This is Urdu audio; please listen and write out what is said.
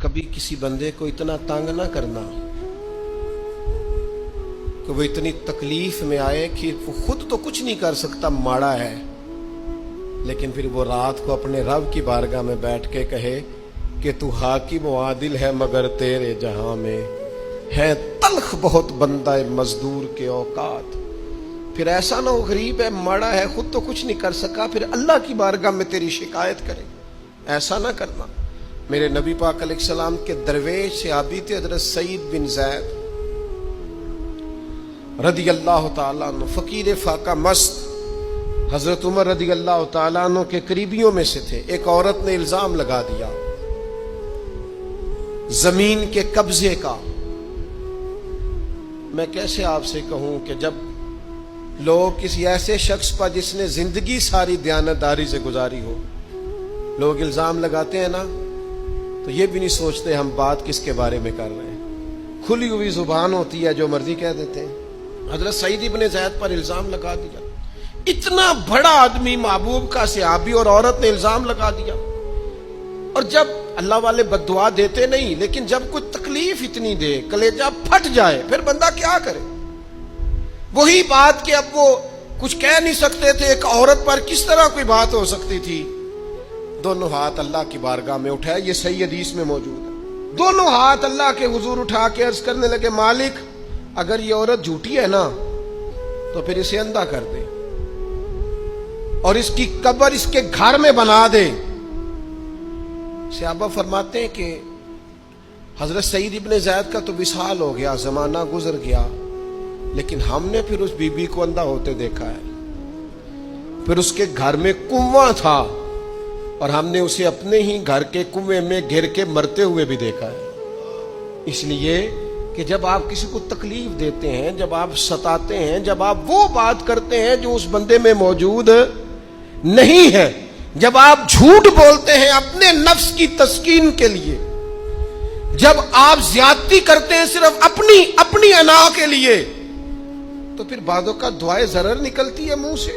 کبھی کسی بندے کو اتنا تنگ نہ کرنا کہ وہ اتنی تکلیف میں آئے کہ وہ خود تو کچھ نہیں کر سکتا، ماڑا ہے، لیکن پھر وہ رات کو اپنے رب کی بارگاہ میں بیٹھ کے کہے کہ تو حاکم و عادل ہے مگر تیرے جہاں میں ہے تلخ بہت بندہ مزدور کے اوقات۔ پھر ایسا نہ ہو غریب ہے، ماڑا ہے، خود تو کچھ نہیں کر سکا، پھر اللہ کی بارگاہ میں تیری شکایت کرے۔ ایسا نہ کرنا۔ میرے نبی پاک علیہ السلام کے درویش صحابی تھے حضرت سعید بن زید رضی اللہ تعالیٰ عنہ، فقیر فاقہ مست، حضرت عمر رضی اللہ تعالیٰ عنہ کے قریبیوں میں سے تھے۔ ایک عورت نے الزام لگا دیا زمین کے قبضے کا۔ میں کیسے آپ سے کہوں کہ جب لوگ کسی ایسے شخص پر جس نے زندگی ساری دیانتداری سے گزاری ہو، لوگ الزام لگاتے ہیں نا، تو یہ بھی نہیں سوچتے ہم بات کس کے بارے میں کر رہے ہیں، کھلی ہوئی زبان ہوتی ہے، جو مرضی کہہ دیتے ہیں۔ حضرت سعید بن زید پر الزام لگا دیا، اتنا بڑا آدمی، محبوب کا صحابی، اور عورت نے الزام لگا دیا۔ اور جب اللہ والے بد دعا دیتے نہیں، لیکن جب کوئی تکلیف اتنی دے، کلیجہ پھٹ جائے، پھر بندہ کیا کرے؟ وہی بات کہ اب وہ کچھ کہہ نہیں سکتے تھے، ایک عورت پر کس طرح کوئی بات ہو سکتی تھی؟ دونوں ہاتھ اللہ کی بارگاہ میں اٹھائے، یہ صحیح حدیث میں موجود ہے۔ دونوں ہاتھ اللہ کے حضور اٹھا کے عرض کرنے لگے، مالک اگر یہ عورت جھوٹی ہے نا تو پھر اسے اندھا کر دے اور اس کی قبر اس کے گھر میں بنا دے۔ صحابہ فرماتے ہیں کہ حضرت سعید ابن زید کا تو وصال ہو گیا، زمانہ گزر گیا، لیکن ہم نے پھر اس بی بی کو اندھا ہوتے دیکھا ہے۔ پھر اس کے گھر میں کنواں تھا اور ہم نے اسے اپنے ہی گھر کے کنویں میں گر کے مرتے ہوئے بھی دیکھا ہے۔ اس لیے کہ جب آپ کسی کو تکلیف دیتے ہیں، جب آپ ستاتے ہیں، جب آپ وہ بات کرتے ہیں جو اس بندے میں موجود نہیں ہے، جب آپ جھوٹ بولتے ہیں اپنے نفس کی تسکین کے لیے، جب آپ زیادتی کرتے ہیں صرف اپنی انا کے لیے، تو پھر بعدوں کا دعائے ضرر نکلتی ہے منہ سے۔